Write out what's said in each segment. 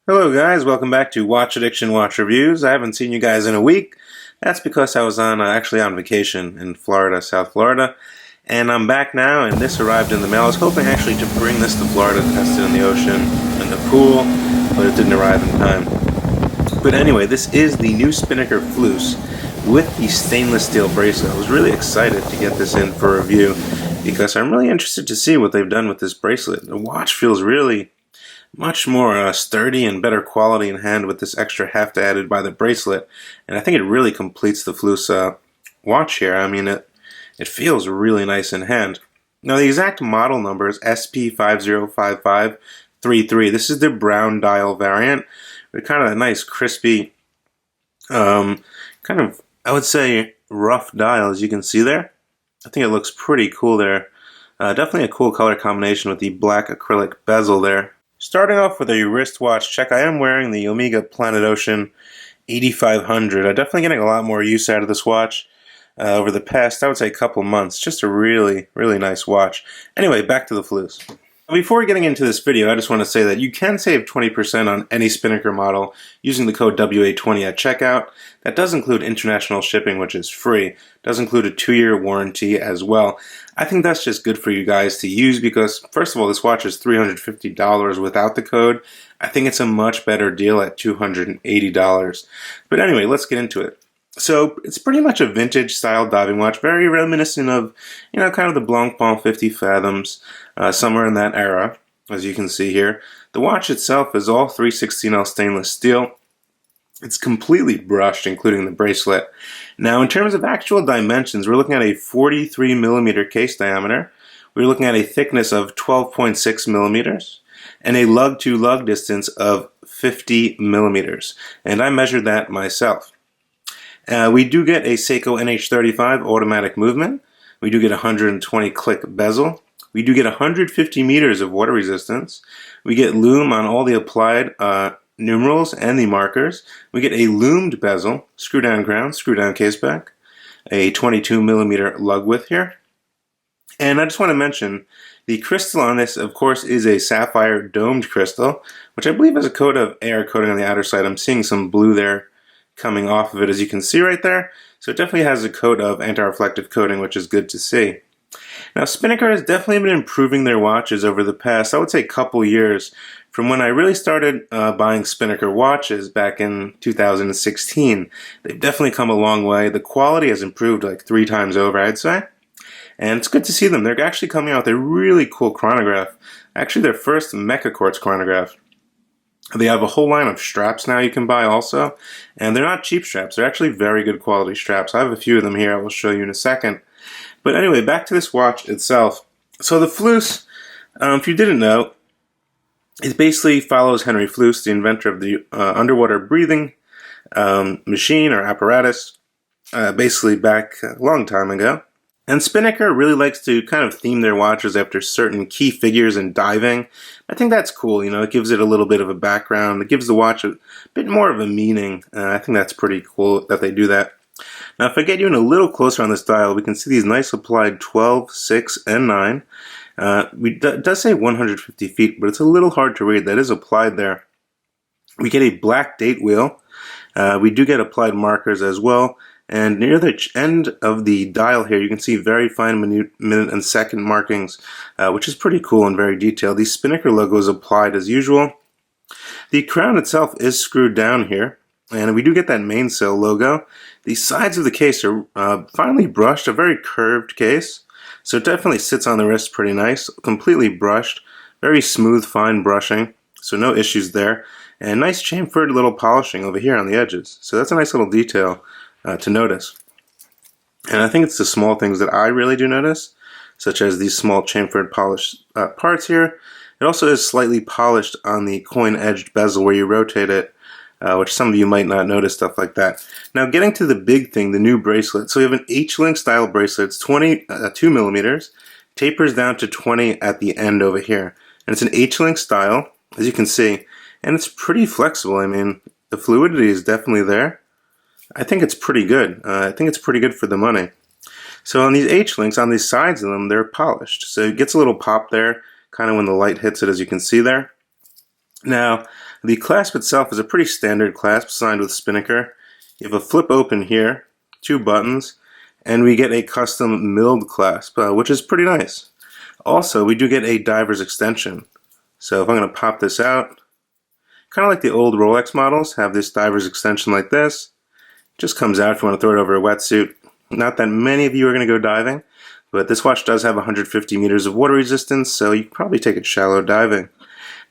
Hello guys, welcome back to Watch Addiction Watch Reviews. I haven't seen you guys in a week. That's because I was actually on vacation in Florida, South Florida. And I'm back now, and this arrived in the mail. I was hoping actually to bring this to Florida to test it in the ocean, in the pool, but it didn't arrive in time. But anyway, this is the new SPINNAKER FLEUSS with the stainless steel bracelet. I was really excited to get this in for review because I'm really interested to see what they've done with this bracelet. The watch feels really much more sturdy and better quality in hand with this extra heft added by the bracelet, and I think it really completes the FLEUSS watch here. I mean, it feels really nice in hand. Now the exact model number is SP50553. This is the brown dial variant with kind of a nice crispy, kind of, I would say, rough dial, as you can see there. I think it looks pretty cool there. Definitely a cool color combination with the black acrylic bezel there. Starting off with a wristwatch check, I am wearing the Omega Planet Ocean 8500. I'm definitely getting a lot more use out of this watch over the past, I would say, couple months. Just a really, really nice watch. Anyway, back to the FLEUSS. Before getting into this video, I just want to say that you can save 20% on any Spinnaker model using the code WA20 at checkout. That does include international shipping, which is free. It does include a 2-year warranty as well. I think that's just good for you guys to use because, first of all, this watch is $350 without the code. I think it's a much better deal at $280. But anyway, let's get into it. So it's pretty much a vintage style diving watch, very reminiscent of, kind of the Blancpain 50 Fathoms, somewhere in that era, as you can see here. The watch itself is all 316L stainless steel. It's completely brushed, including the bracelet. Now, in terms of actual dimensions, we're looking at a 43 millimeter case diameter. We're looking at a thickness of 12.6 millimeters and a lug-to-lug distance of 50 millimeters. And I measured that myself. We do get a Seiko NH35 automatic movement. We do get 120 click bezel. We do get 150 meters of water resistance. We get lume on all the applied numerals and the markers. We get a lumed bezel, screw down crown, screw down case back, a 22 millimeter lug width here. And I just want to mention the crystal on this, of course, is a sapphire domed crystal, which I believe has a coat of air coating on the outer side. I'm seeing some blue there coming off of it, as you can see right there. So it definitely has a coat of anti-reflective coating, which is good to see. Now, Spinnaker has definitely been improving their watches over the past, I would say, couple years. From when I really started buying Spinnaker watches back in 2016, they've definitely come a long way. The quality has improved like 3 times over, I'd say. And it's good to see them. They're actually coming out with a really cool chronograph. Actually, their first Mecha Quartz chronograph. They have a whole line of straps now you can buy also, and they're not cheap straps. They're actually very good quality straps. I have a few of them here. I will show you in a second. But anyway, back to this watch itself. So the FLEUSS, if you didn't know, it basically follows Henry Fleuss, the inventor of the underwater breathing machine or apparatus, basically back a long time ago. And Spinnaker really likes to kind of theme their watches after certain key figures in diving. I think that's cool, it gives it a little bit of a background. It gives the watch a bit more of a meaning. I think that's pretty cool that they do that. Now, if I get you in a little closer on this dial, we can see these nice applied 12, 6, and 9. It does say 150 feet, but it's a little hard to read. That is applied there. We get a black date wheel. We do get applied markers as well. And near the end of the dial here, you can see very fine minute and second markings, which is pretty cool and very detailed. The Spinnaker logo is applied as usual. The crown itself is screwed down here, and we do get that mainsail logo. The sides of the case are finely brushed, a very curved case, so it definitely sits on the wrist pretty nice, completely brushed, very smooth, fine brushing, so no issues there. And nice chamfered little polishing over here on the edges, so that's a nice little detail to notice. And I think it's the small things that I really do notice, such as these small chamfered polished parts here. It also is slightly polished on the coin-edged bezel where you rotate it, which some of you might not notice, stuff like that. Now, getting to the big thing, the new bracelet. So we have an H-link style bracelet. It's 22 millimeters, tapers down to 20 at the end over here. And it's an H-link style, as you can see, and it's pretty flexible. I mean, the fluidity is definitely there. I think it's pretty good. I think it's pretty good for the money. So on these H-links, on these sides of them, they're polished. So it gets a little pop there, kind of when the light hits it, as you can see there. Now, the clasp itself is a pretty standard clasp designed with Spinnaker. You have a flip open here, 2 buttons, and we get a custom milled clasp, which is pretty nice. Also, we do get a diver's extension. So if I'm going to pop this out, kind of like the old Rolex models, have this diver's extension like this. Just comes out if you want to throw it over a wetsuit. Not that many of you are going to go diving, but this watch does have 150 meters of water resistance, so you can probably take it shallow diving.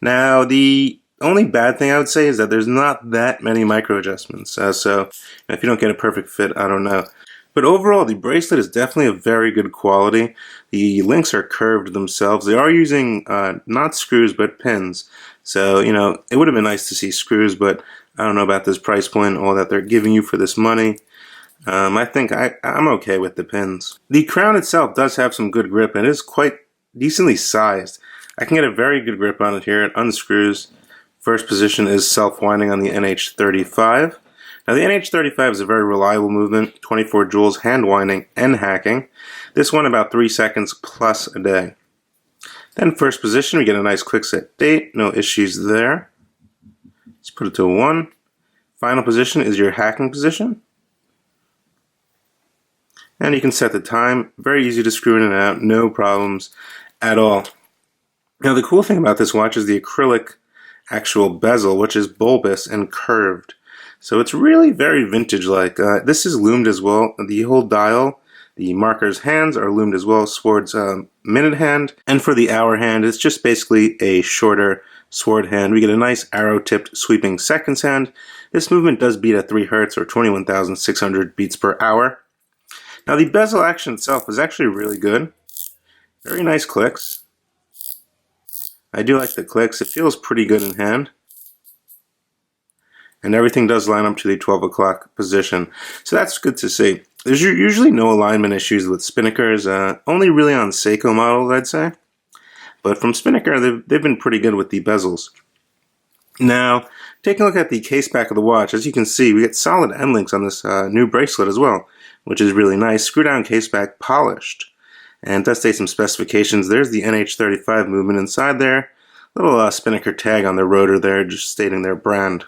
Now, the only bad thing I would say is that there's not that many micro adjustments, so if you don't get a perfect fit, I don't know. But overall, the bracelet is definitely of very good quality. The links are curved themselves. They are using not screws, but pins. So, you know, it would have been nice to see screws, but I don't know about this price point, all that they're giving you for this money. I think I'm okay with the pins. The crown itself does have some good grip, and it is quite decently sized. I can get a very good grip on it here. It unscrews. First position is self-winding on the NH35. Now the NH35 is a very reliable movement, 24 joules hand winding and hacking. This one about 3 seconds plus a day. Then first position, we get a nice quick set date, no issues there. Let's put it to 1. Final position is your hacking position. And you can set the time, very easy to screw in and out, no problems at all. Now the cool thing about this watch is the acrylic actual bezel, which is bulbous and curved. So it's really very vintage-like. This is loomed as well. The whole dial, the marker's hands are loomed as well. Sword's minute hand. And for the hour hand, it's just basically a shorter sword hand. We get a nice arrow-tipped sweeping seconds hand. This movement does beat at 3 Hz or 21,600 beats per hour. Now the bezel action itself is actually really good. Very nice clicks. I do like the clicks. It feels pretty good in hand. And everything does line up to the 12 o'clock position. So that's good to see. There's usually no alignment issues with Spinnakers, only really on Seiko models, I'd say. But from Spinnaker, they've been pretty good with the bezels. Now, taking a look at the case back of the watch, as you can see, we get solid end links on this new bracelet as well, which is really nice. Screw down case back, polished. And it does state some specifications. There's the NH35 movement inside there. Little Spinnaker tag on the rotor there, just stating their brand.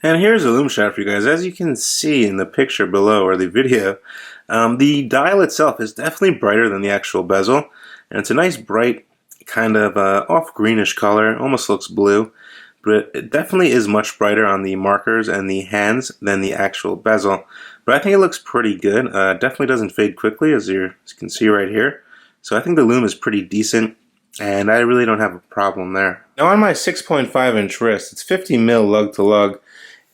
And here's a loom shot for you guys. As you can see in the picture below, or the video, the dial itself is definitely brighter than the actual bezel. And it's a nice bright, kind of off greenish color, almost looks blue. But it definitely is much brighter on the markers and the hands than the actual bezel. But I think it looks pretty good. Definitely doesn't fade quickly, as you can see right here. So I think the loom is pretty decent, and I really don't have a problem there. Now on my 6.5-inch wrist, it's 50 mil lug to lug.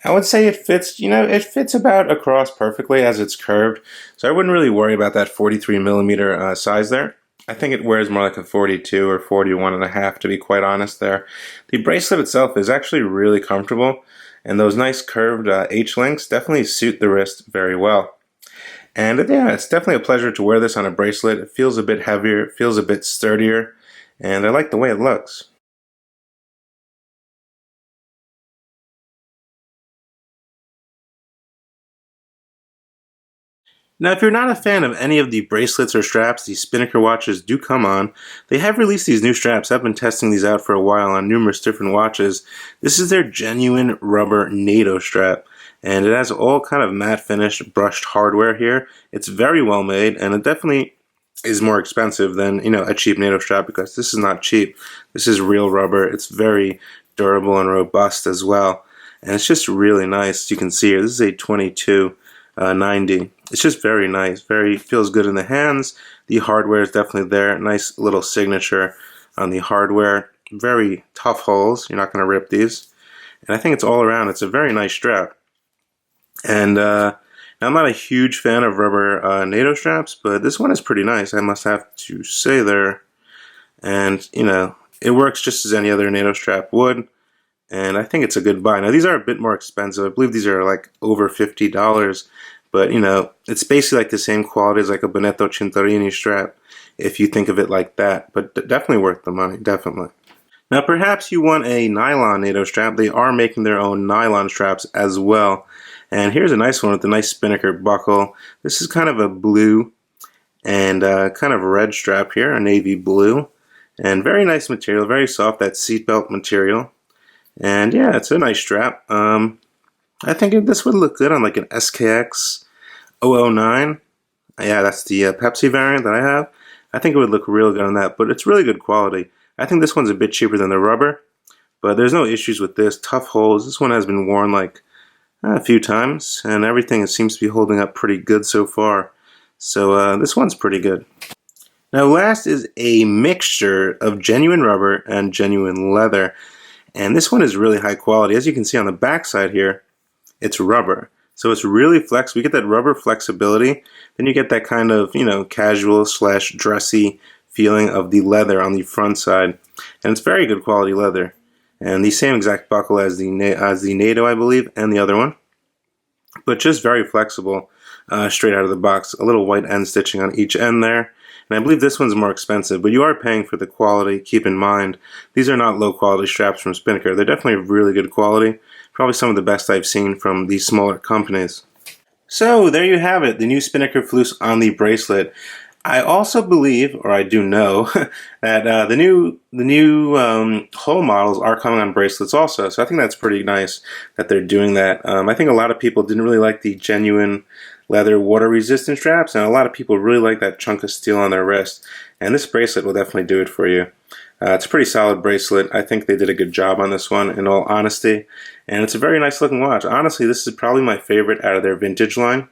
I would say it fits, you know, it fits about across perfectly as it's curved. So I wouldn't really worry about that 43 millimeter size there. I think it wears more like a 42 or 41.5, to be quite honest there. The bracelet itself is actually really comfortable, and those nice curved H-links definitely suit the wrist very well. And yeah, it's definitely a pleasure to wear this on a bracelet. It feels a bit heavier, it feels a bit sturdier, and I like the way it looks. Now, if you're not a fan of any of the bracelets or straps these Spinnaker watches do come on, they have released these new straps. I've been testing these out for a while on numerous different watches. This is their genuine rubber NATO strap, and it has all kind of matte finish brushed hardware here. It's very well made, and it definitely is more expensive than, you know, a cheap NATO strap, because this is not cheap. This is real rubber. It's very durable and robust as well, and it's just really nice. You can see here, this is a 2290. It's just very nice, feels good in the hands. The hardware is definitely there. Nice little signature on the hardware. Very tough holes. You're not going to rip these. And I think it's all around. It's a very nice strap. And now I'm not a huge fan of rubber NATO straps, but this one is pretty nice, I must have to say there. And, you know, it works just as any other NATO strap would. And I think it's a good buy. Now, these are a bit more expensive. I believe these are like over $50. But, you know, it's basically like the same quality as like a Bonetto Cinturini strap, if you think of it like that. But definitely worth the money, definitely. Now, perhaps you want a nylon NATO strap. They are making their own nylon straps as well. And here's a nice one with a nice Spinnaker buckle. This is kind of a blue and kind of red strap here, a navy blue. And very nice material, very soft, that seatbelt material. And yeah, it's a nice strap. I think this would look good on like an SKX009. Yeah, that's the Pepsi variant that I have. I think it would look real good on that, but it's really good quality. I think this one's a bit cheaper than the rubber, but there's no issues with this. Tough holes. This one has been worn like a few times, and everything seems to be holding up pretty good so far. So this one's pretty good. Now last is a mixture of genuine rubber and genuine leather, and this one is really high quality. As you can see on the back side here, it's rubber. So it's really flexible. You get that rubber flexibility, then you get that kind of, casual / dressy feeling of the leather on the front side. And it's very good quality leather. And the same exact buckle as the NATO, I believe, and the other one. But just very flexible straight out of the box. A little white end stitching on each end there. And I believe this one's more expensive, but you are paying for the quality. Keep in mind, these are not low quality straps from Spinnaker. They're definitely really good quality. Probably some of the best I've seen from these smaller companies. So there you have it, the new Spinnaker Fleuss on the bracelet. I also believe, or I do know, that the new whole models are coming on bracelets also. So I think that's pretty nice that they're doing that. I think a lot of people didn't really like the genuine leather water resistant straps, and a lot of people really like that chunk of steel on their wrist. And this bracelet will definitely do it for you. It's a pretty solid bracelet. I think they did a good job on this one, in all honesty. And it's a very nice looking watch. Honestly, this is probably my favorite out of their vintage line.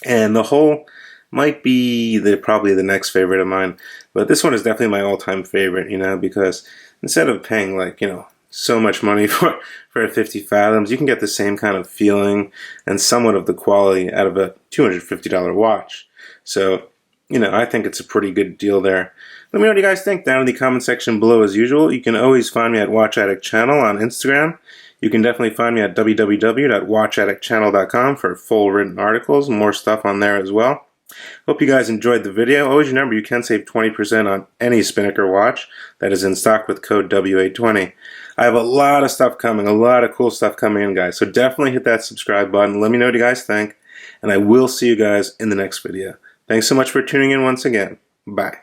And the whole might be probably the next favorite of mine. But this one is definitely my all-time favorite, because instead of paying like, so much money for a 50 fathoms, you can get the same kind of feeling and somewhat of the quality out of a $250 watch. So, I think it's a pretty good deal there. Let me know what you guys think down in the comment section below as usual. You can always find me at Watch Addict Channel on Instagram. You can definitely find me at www.watchaddictchannel.com for full written articles and more stuff on there as well. Hope you guys enjoyed the video. Always remember you can save 20% on any Spinnaker watch that is in stock with code W820. I have a lot of stuff coming, a lot of cool stuff coming in, guys. So definitely hit that subscribe button. Let me know what you guys think. And I will see you guys in the next video. Thanks so much for tuning in once again. Bye.